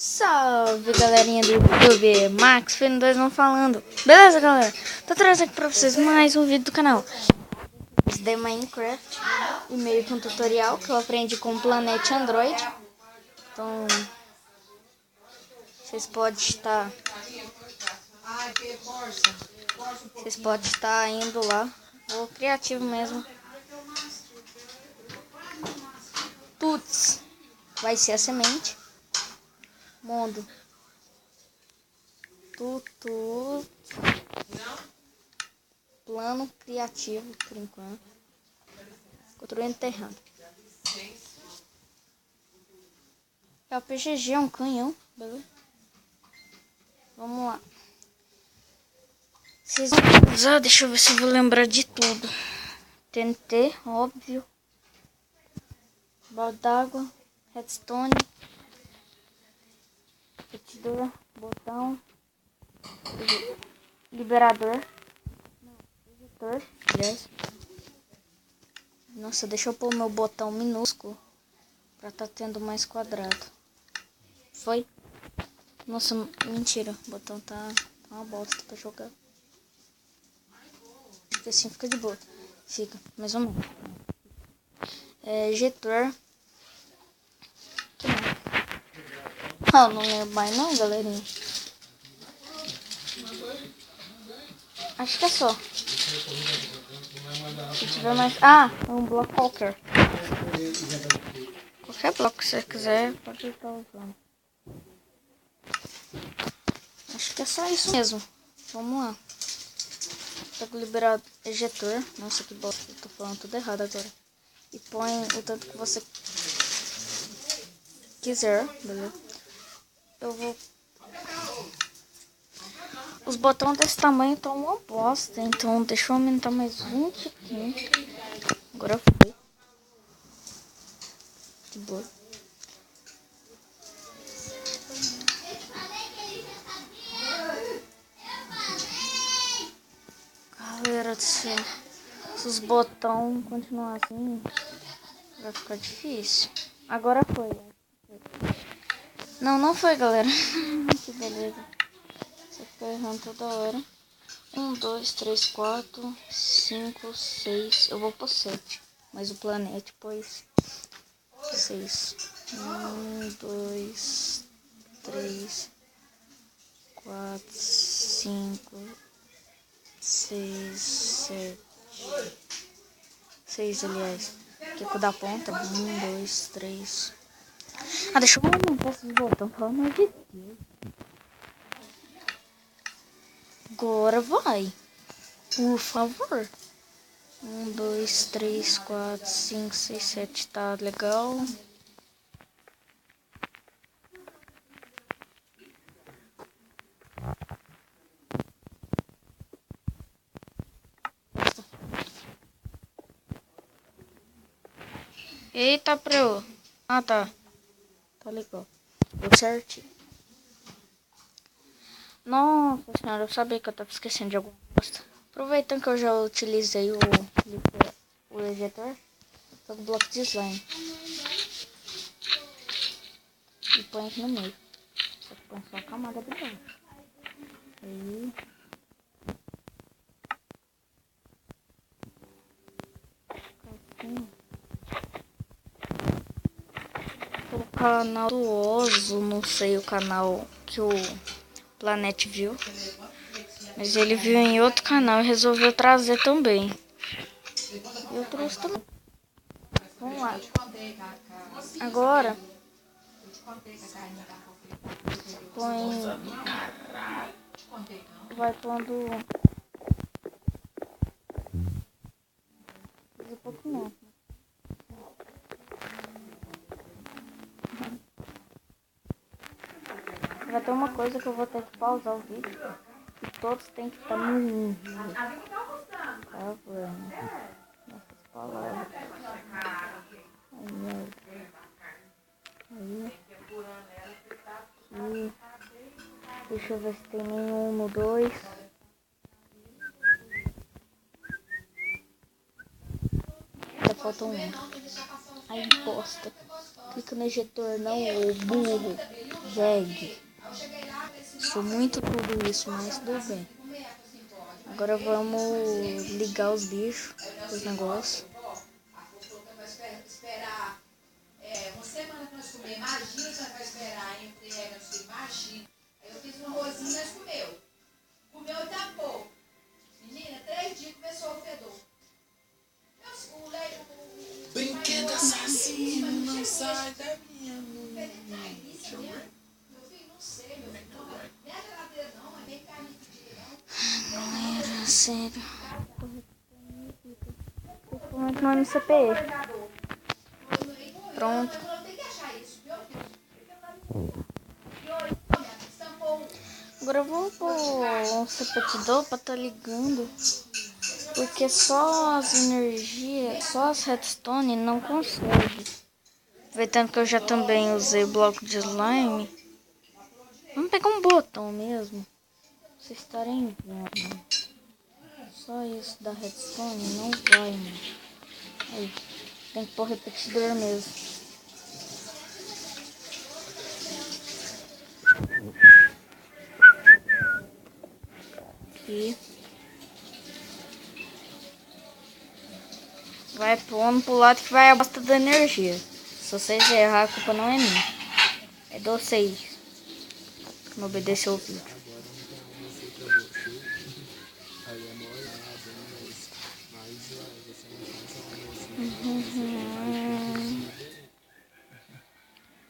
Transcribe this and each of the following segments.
Salve galerinha do YouTube, Max Feno 2 não falando. Beleza galera, tô trazendo aqui pra vocês mais um vídeo do canal de Minecraft e meio que um tutorial que eu aprendi com o Planet Android. Então vocês podem estar indo lá, vou criativo mesmo. Tuts vai ser a semente. Mundo tudo plano criativo por enquanto. Construindo terreno. É o PGG, é um canhão, beleza? Vamos lá. Vocês vão usar, deixa eu ver se eu vou lembrar de tudo. TNT, óbvio. Balde d'água, redstone, repetidor, botão, liberador, projetor, yes. Nossa, deixa eu pôr meu botão minúsculo pra tá tendo mais quadrado. Foi? Nossa, mentira, o botão tá uma bosta pra jogar. Porque assim fica de boa. Fica, mais ou menos. Ejetor. Não lembro mais não, galerinha. Acho que é só. Se tiver mais... um bloco qualquer. Qualquer bloco que você quiser, pode estar usando. Acho que é só isso mesmo. Vamos lá. Pega o liberador ejetor. Nossa, que bosta. Eu tô falando tudo errado agora. E põe o tanto que você quiser, beleza? Eu vou... Os botões desse tamanho estão uma bosta, então deixa eu aumentar mais 20 aqui. Agora foi. De boa. Galera do céu, se os botões continuarem assim, vai ficar difícil. Agora foi. Não foi, galera. Que beleza. Você fica errando toda hora. 1, 2, 3, 4, 5, 6. Eu vou por 7. Mas o planeta pôs 6. 1, 2, 3, 4, 5, 6, 7. 6, aliás. Aqui é o da ponta. 1, 2, 3. Deixa eu aumentar esses botões, pelo amor de Deus. Agora vai. Por favor. 1, 2, 3, 4, 5, 6, 7. Tá legal. Eita, pro. Tá. Tá legal. Deu certinho. Nossa senhora, eu sabia que eu tava esquecendo de alguma coisa. Aproveitando que eu já utilizei o ejetor, tô com o bloco de slime. E põe aqui no meio. Só que põe só a camada de baixo. Aí. Assim. O canal do Oso, não sei o canal que o Planet viu. Mas ele viu em outro canal e resolveu trazer também. Eu trouxe também. Vamos lá. Agora põe. Vai pondo. Um pouco não. Vai ter uma coisa que eu vou ter que pausar o vídeo. E todos têm que estar no mundo. Tá vendo? Essas palavras. Aí. Aqui. Deixa eu ver se tem nenhum no 2. Ainda falta um. Aí bosta. Clica no ejetor não, ô burro. jegue. Sou muito tudo isso, mas tudo bem. Agora vamos ligar os bichos, os negócios. Uma semana que nós comemos, imagina se nós vai esperar entrega, imagina. Aí eu fiz um arrozinho e nós comeu. Comeu e tapou. Menina, 3 dias começou o fedor. O leite, Brinquedo assassino, não sai da minha mão. meu filho, não sei, meu filho. Não é a geladeira não, mas nem carne de dia não. Galera, sério. Principalmente no MCPE. Pronto. Agora eu vou pôr um repetidor pra tá ligando. Porque só as energias, só as redstone não consegue. Aproveitando que eu já também usei bloco de slime. Vamos pegar um botão mesmo. Pra vocês estarem vendo. Só isso da redstone não vai, mano. Aí, tem que pôr repetidor mesmo. Aqui. Vai pondo pro lado que vai a bosta da energia. Se vocês errar, a culpa não é minha. É de vocês. Não obedecer o vídeo.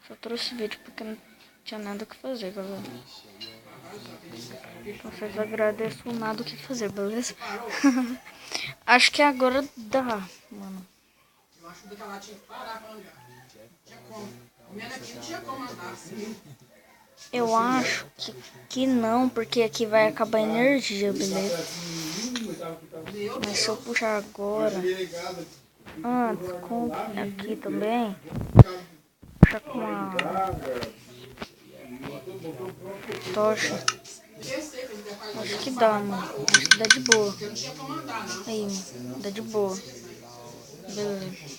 Só trouxe vídeo porque não tinha nada o que fazer, galera. Então vocês agradeço nada o que fazer, beleza? Acho que agora dá, mano. Eu acho que o lá tinha que parar pra andar. Tinha como. O meu aqui não tinha como andar assim. Eu acho que não, porque aqui vai acabar a energia, beleza? Mas se eu puxar agora, antes, com aqui também, puxar com a tocha, acho que dá, mano. Acho que dá de boa. Aí, mano, dá de boa. Beleza.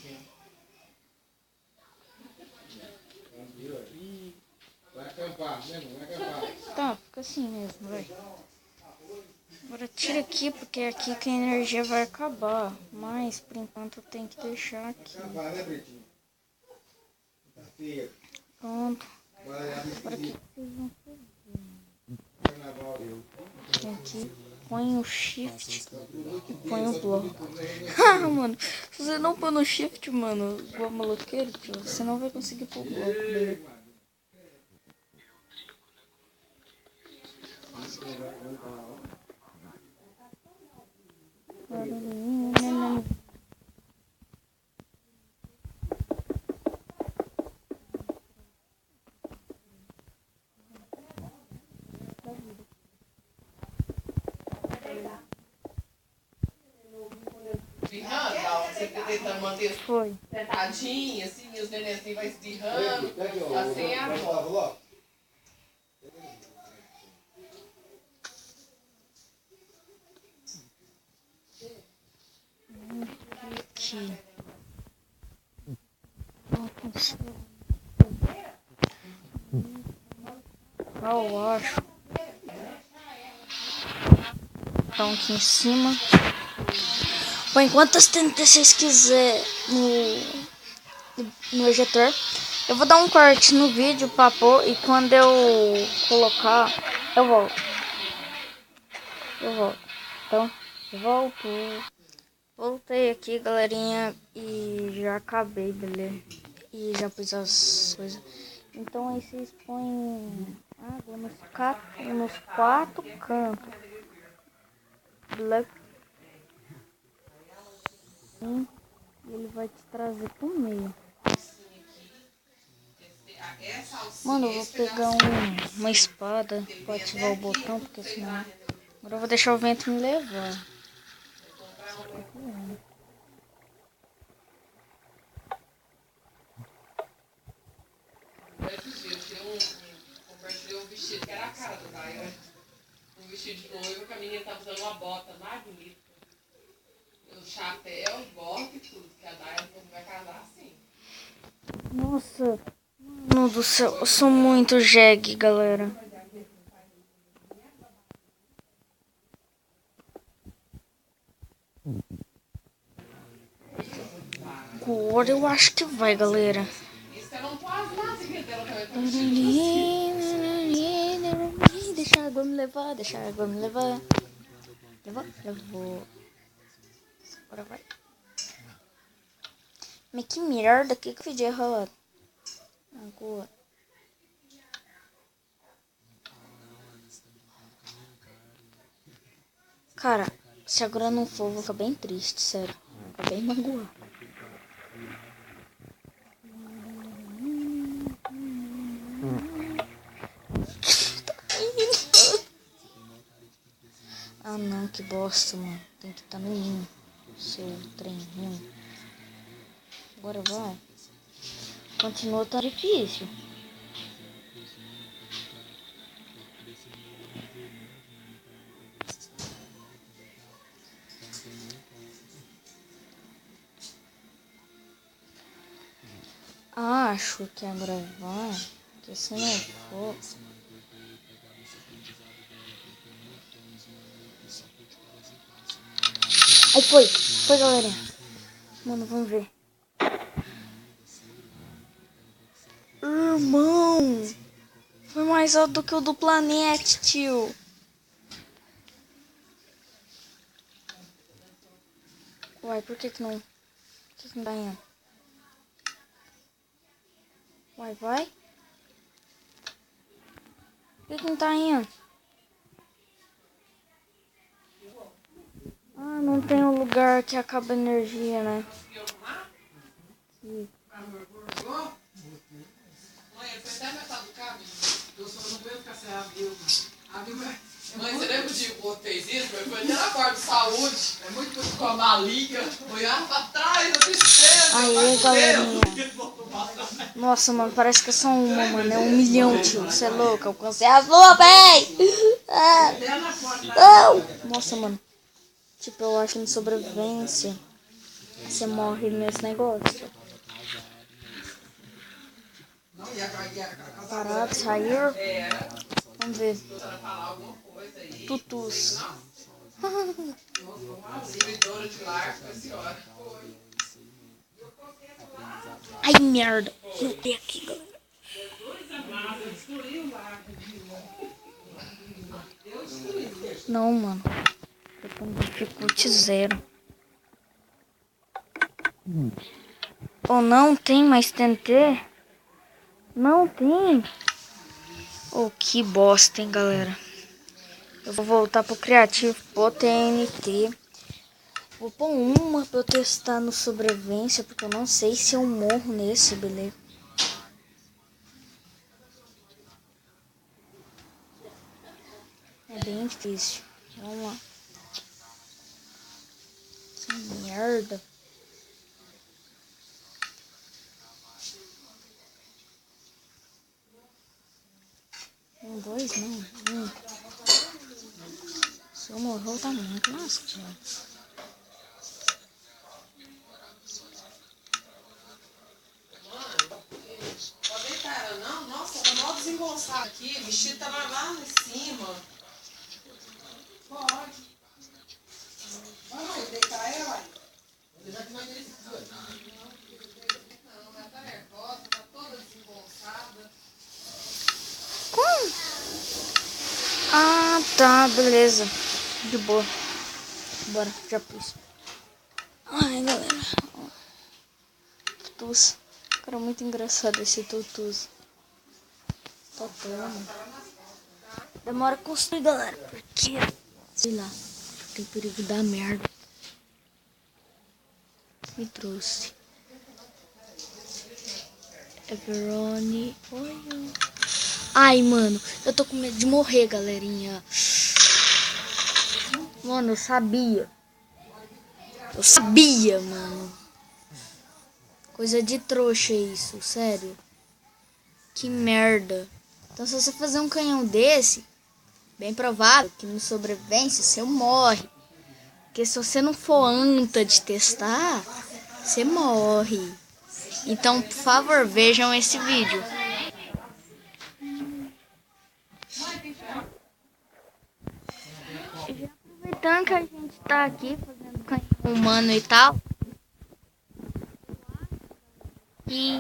Tá, fica assim mesmo, vai. Agora tira aqui, porque é aqui que a energia vai acabar. Mas, por enquanto, eu tenho que deixar aqui. Pronto. Agora o que vocês vão fazer? Aqui, põe o shift e põe o bloco. Ah, mano, se você não pôr no shift, mano, igual maloqueiro, tio, você não vai conseguir pôr o bloco, beleza? Espirrando, você fica tentando manter Foi. sentadinho, assim, e os nenenzinhos vai espirrando. Assim é a avó. Aqui. Eu acho. Então aqui em cima. Põe quantas TNT quiser no ejetor. Eu vou dar um corte no vídeo pra pôr e quando eu colocar, eu volto. Então, eu volto. Voltei aqui, galerinha, e já acabei, beleza? E já pus as coisas. Então aí vocês põem água nos 4 cantos. Beleza? E ele vai te trazer pro meio. Mano, eu vou pegar uma espada pra ativar o botão, porque senão... Agora eu vou deixar o vento me levar. Esses dias eu compartilhei um vestido que era a cara do Daiane. Um vestido de noiva, que a menina tá usando uma bota magnífica. O chapéu, bota e tudo, que a Daiane vai casar assim. Nossa, mano, Mano do céu, eu sou muito jegue, galera. Agora eu acho que vai, galera. Deixa a água me levar, deixa a água me levar. Levou. Agora vai. Mas que merda, que eu fiz de errado? Agora. Cara, se agora não for, eu vou ficar bem triste, sério. Vou ficar bem magoado. Ah não, que bosta, mano. Tem que estar no ninho. Seu trem ruim. Agora vai. Continua tão difícil. Acho que agora vai. Porque se não for. Aí foi. Foi, galera. Mano, vamos ver. Irmão. Foi mais alto do que o do planeta, tio. Uai, por que não? Por que não tá indo? Uai, vai. Por que não tá indo? Ah, não tem um lugar que acaba a energia, né? Aqui. Mãe, você lembra de quando fez isso? Foi ali na parte de saúde. É muito com a malinha. Olhava pra trás, a tristeza. Aí, galerinha. Nossa, mano, parece que é só uma, mano. É 1 milhão, tio. Você é louco. Eu alcancei as luas, véi! Não! Nossa, mano. Tipo, eu acho que em sobrevivência você morre nesse negócio. Parado, saiu. Vamos ver. Tutus. Ai, merda. Voltei aqui, galera. Não, mano. Eu tô no dificuldade 0. Ou não tem mais TNT? Não tem. Oh, que bosta, hein, galera. Eu vou voltar pro criativo, pro TNT. Vou pôr uma pra eu testar no sobrevivência, porque eu não sei se eu morro nesse, beleza? É bem difícil. Vamos lá. Que merda. Um, dois, não. Se eu morrer, tá muito lascado. Pode deitar ela, não? Nossa, tá mal desengonçado aqui. O vestido tá lá em cima. Pode. Vamos deitar ela aí. Não, ela tá nervosa, tá toda desengonçada. Ah, tá, beleza. De boa. Bora, já pus. Ai, galera. Tutus. Cara, muito engraçado esse tutus. Totando. Demora a construir, galera. Porque, sei lá, tem perigo da merda. Me trouxe. Everone. Oi. Ai, mano, eu tô com medo de morrer, galerinha. Mano, eu sabia. Eu sabia, mano. Coisa de trouxa isso, sério. Que merda. Então se você fazer um canhão desse, bem provável que no sobrevivência você morre. Porque se você não for anta de testar, você morre. Então, por favor, vejam esse vídeo. Aproveitando que a gente tá aqui fazendo canhão humano e tal. E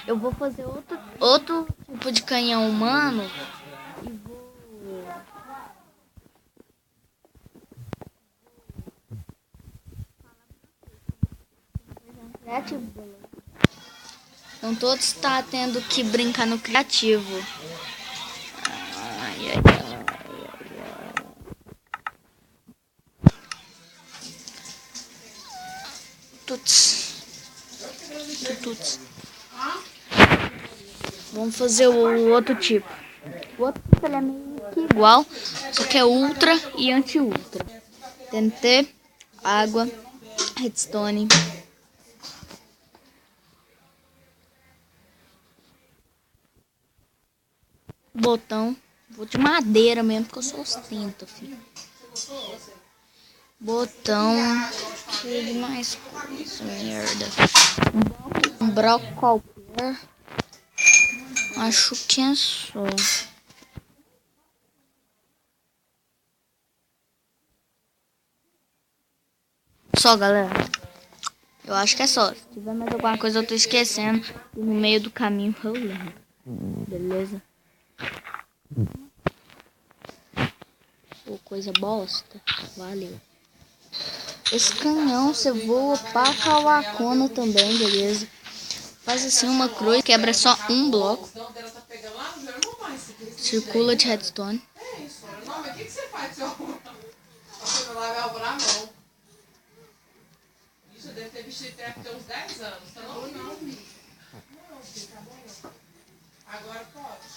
eu vou fazer outro tipo de canhão humano. E vou... criativo, beleza? Então todos tá tendo que brincar no criativo. Ai, ai, ai, ai. Tuts. Tuts. Vamos fazer o outro tipo. O outro tipo ele é meio que igual, só que é ultra e anti-ultra. TNT, água, redstone. Botão. Vou de madeira mesmo, porque eu sou ostenta, filho. Botão. Cheio de mais coisa, merda. Um bloco qualquer. Acho que é só. Só, galera. Eu acho que é só. Se tiver mais alguma coisa eu tô esquecendo. E no meio do caminho eu lembro. Beleza? Pô, coisa bosta. Valeu. Esse canhão você voa pra Cauacona também, beleza? Faz assim uma cruz, quebra só um bloco. Circula de redstone. É isso, não, mas o que você faz, seu amor? Você vai lavar o na mão. Isso deve ter vestido até uns 10 anos, tá bom? Não, filho, tá bom. Agora pode.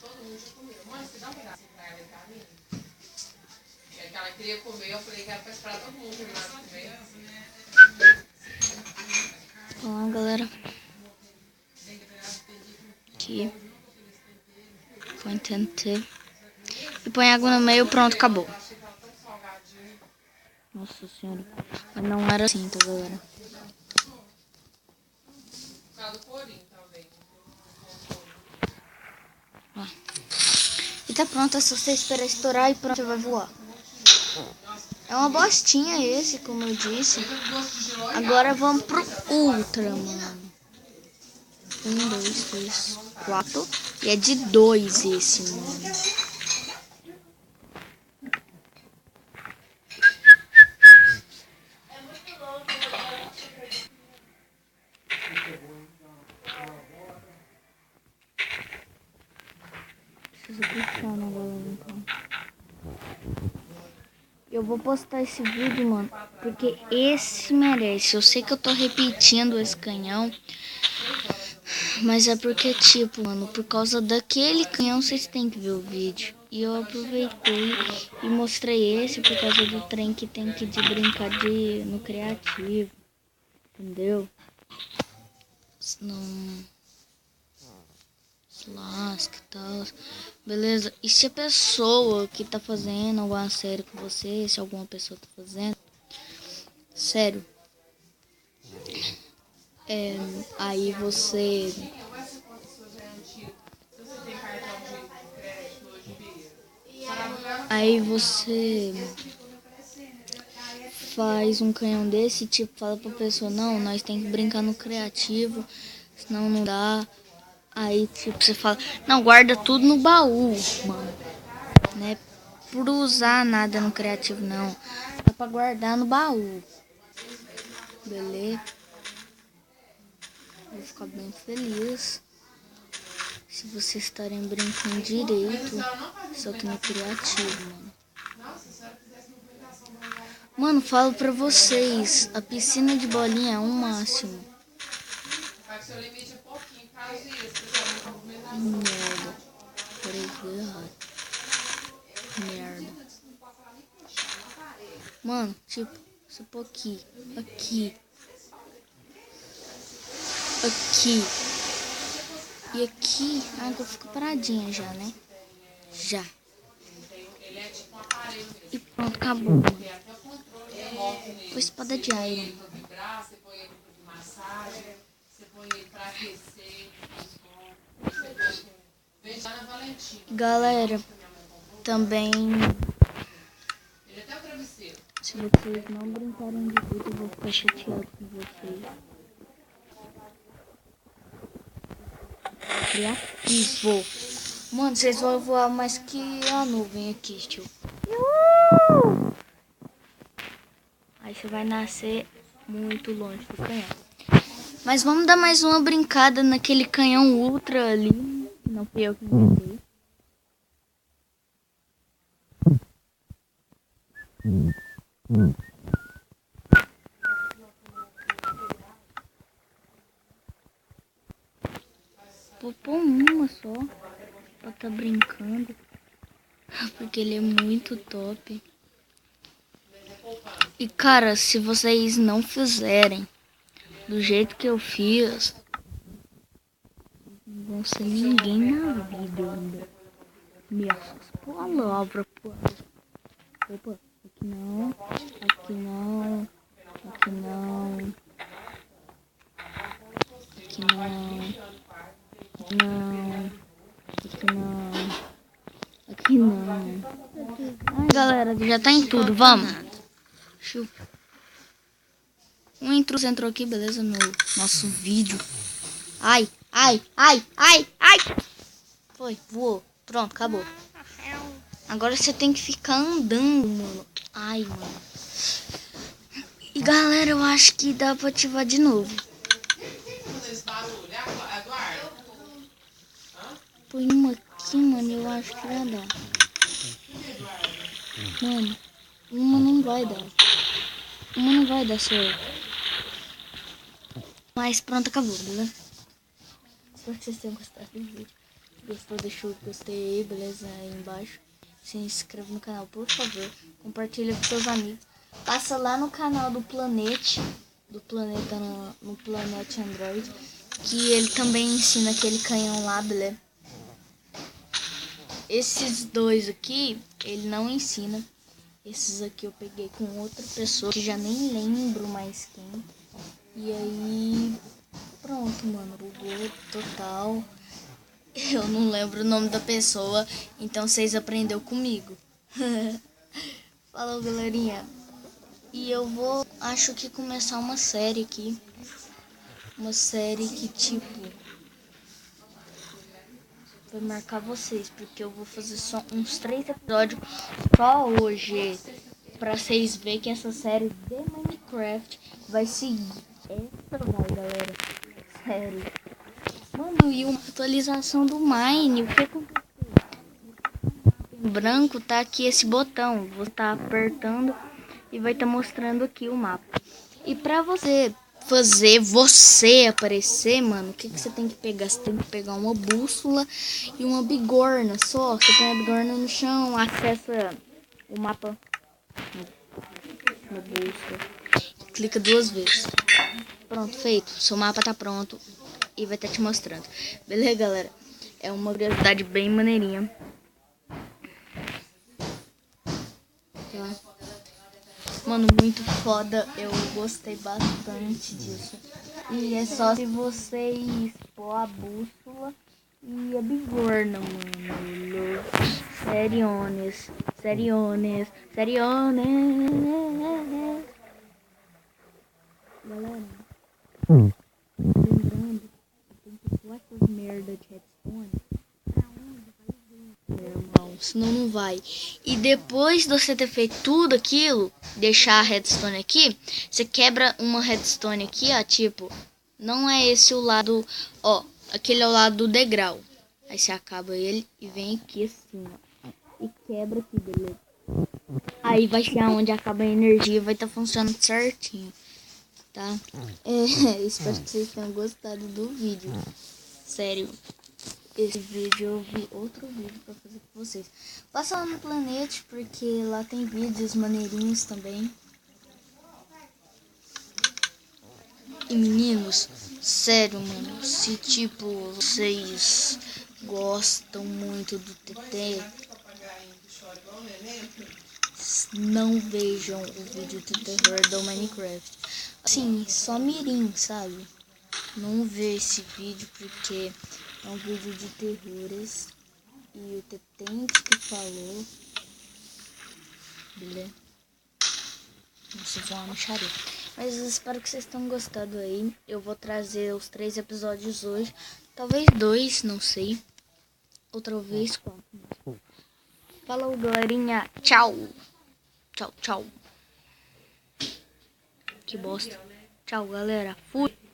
Todo mundo já comeu. Mãe, você dá um pedacinho pra ela e pra mim? É que ela queria comer, eu falei que era pra esperar todo mundo terminar de comer. Vamos lá, galera. Aqui. Põe TNT. E põe água no meio, pronto, acabou. Nossa senhora. Mas não era assim, tá, galera? Ó. E tá pronto, é só você esperar estourar e pronto, vai voar. É uma bostinha esse, como eu disse. Agora vamos pro ultra, mano. 1, 2, 3, 4. E é de 2 esse, mano. Preciso clicar na galera, então. Eu vou postar esse vídeo, mano, porque esse merece. Eu sei que eu tô repetindo esse canhão, mas é porque, tipo, mano, por causa daquele canhão vocês têm que ver o vídeo. E eu aproveitei e mostrei esse por causa do trem que tem que de brincar no criativo. Entendeu? Senão se lasca e tal. Beleza? E se a pessoa que tá fazendo alguma série com você, se alguma pessoa tá fazendo, sério, aí você faz um canhão desse, tipo, fala pra pessoa, não, nós tem que brincar no criativo, senão não dá. Aí, tipo, você fala, não, guarda tudo no baú, mano. Não é por usar nada no criativo, não. É pra guardar no baú. Beleza? Vou ficar bem feliz se vocês estarem brincando direito, só que no criativo, mano. Mano, falo pra vocês, a piscina de bolinha é um máximo. Merda. Peraí, deu errado. Merda. Mano, tipo, se eu pôr aqui, aqui, e aqui, a água fica paradinha já, né? Já. E pronto, acabou, mano. Foi espada de iron. Galera, também, Ele até o travesseiro. se vocês não brincarem de vida, eu vou ficar chateado com vocês. Criativo. Mano, vocês vão voar mais que a nuvem aqui, tio. Aí você vai nascer muito longe do canhão. Mas vamos dar mais uma brincada naquele canhão ultra ali. Não fui eu que inventei. Vou pôr uma só pra tá brincando. Porque ele é muito top. E cara, se vocês não fizerem do jeito que eu fiz, não vão ser ninguém na vida ainda. Minhas palavras, pô. Opa, aqui não, aqui não, aqui não, aqui não, aqui não, aqui não, aqui não. Ai, galera, já tá em tudo, vamos. Chupa. Um intruso entrou aqui, beleza, no nosso vídeo. Ai, ai, ai, ai, ai. Foi, voou. Pronto, acabou. Agora você tem que ficar andando, mano. Ai, mano. E galera, eu acho que dá pra ativar de novo. Põe uma aqui, mano, eu acho que vai dar. Mano, uma não vai dar. Uma não vai dar certo. Mas pronto, acabou, beleza? Espero que vocês tenham gostado do vídeo. Se gostou, deixa o gostei aí, beleza? Aí embaixo. Se inscreve no canal, por favor. Compartilha com seus amigos. Passa lá no canal do Planeta no Planeta Android. Que ele também ensina aquele canhão lá, beleza? Esses dois aqui, ele não ensina. Esses aqui eu peguei com outra pessoa, que já nem lembro mais quem. E aí, pronto, mano, bugou total. Eu não lembro o nome da pessoa, então vocês aprenderam comigo. Falou, galerinha. E eu vou, acho que começar uma série aqui. Uma série que, tipo, vai marcar vocês, porque eu vou fazer só uns 3 episódios só hoje. Pra vocês verem que essa série de Minecraft vai seguir. Essa vai, galera. Sério. Mano, e uma atualização do Mine. O que aconteceu? Em branco tá aqui esse botão. Vou estar apertando e vai estar mostrando aqui o mapa. E pra você fazer você aparecer, mano, o que você tem que pegar? Você tem que pegar uma bússola e uma bigorna só. Você põe a bigorna no chão, acessa o mapa no bússola. Clica 2 vezes. Pronto, feito. Seu mapa tá pronto e vai estar te mostrando. Beleza, galera? É uma curiosidade bem maneirinha. Tá? Mano, muito foda. Eu gostei bastante disso. E é só se vocês pôr a bússola e a bigorna, mano. Seriones. Seriones. Seriones. Galera, lembrando, tem que pôr essas merda de redstone. Pra onde vai ver? Meu irmão, senão não vai. E depois de você ter feito tudo aquilo, deixar a redstone aqui, você quebra uma redstone aqui, ó, tipo, não é esse o lado, ó, aquele é o lado do degrau. Aí você acaba ele e vem aqui assim, ó, e quebra aqui, beleza? Aí vai ser onde acaba a energia, vai estar funcionando certinho. Tá? Espero que vocês tenham gostado do vídeo. Sério, esse vídeo eu vi outro vídeo pra fazer com vocês. Passa lá no Planeta, porque lá tem vídeos maneirinhos também. E meninos, sério, mano, se tipo vocês gostam muito do TT, não vejam o vídeo de terror do Minecraft. Assim, só mirim, sabe? Não vê esse vídeo porque é um vídeo de terrores. e o Tetente que falou. Beleza? Nossa, vou uma mixaria. Mas eu espero que vocês tenham gostado aí. Eu vou trazer os 3 episódios hoje. Talvez 2, não sei. Outra vez 4. Falou, galerinha. Tchau. Tchau, tchau. Que bosta. Tchau, galera. Fui.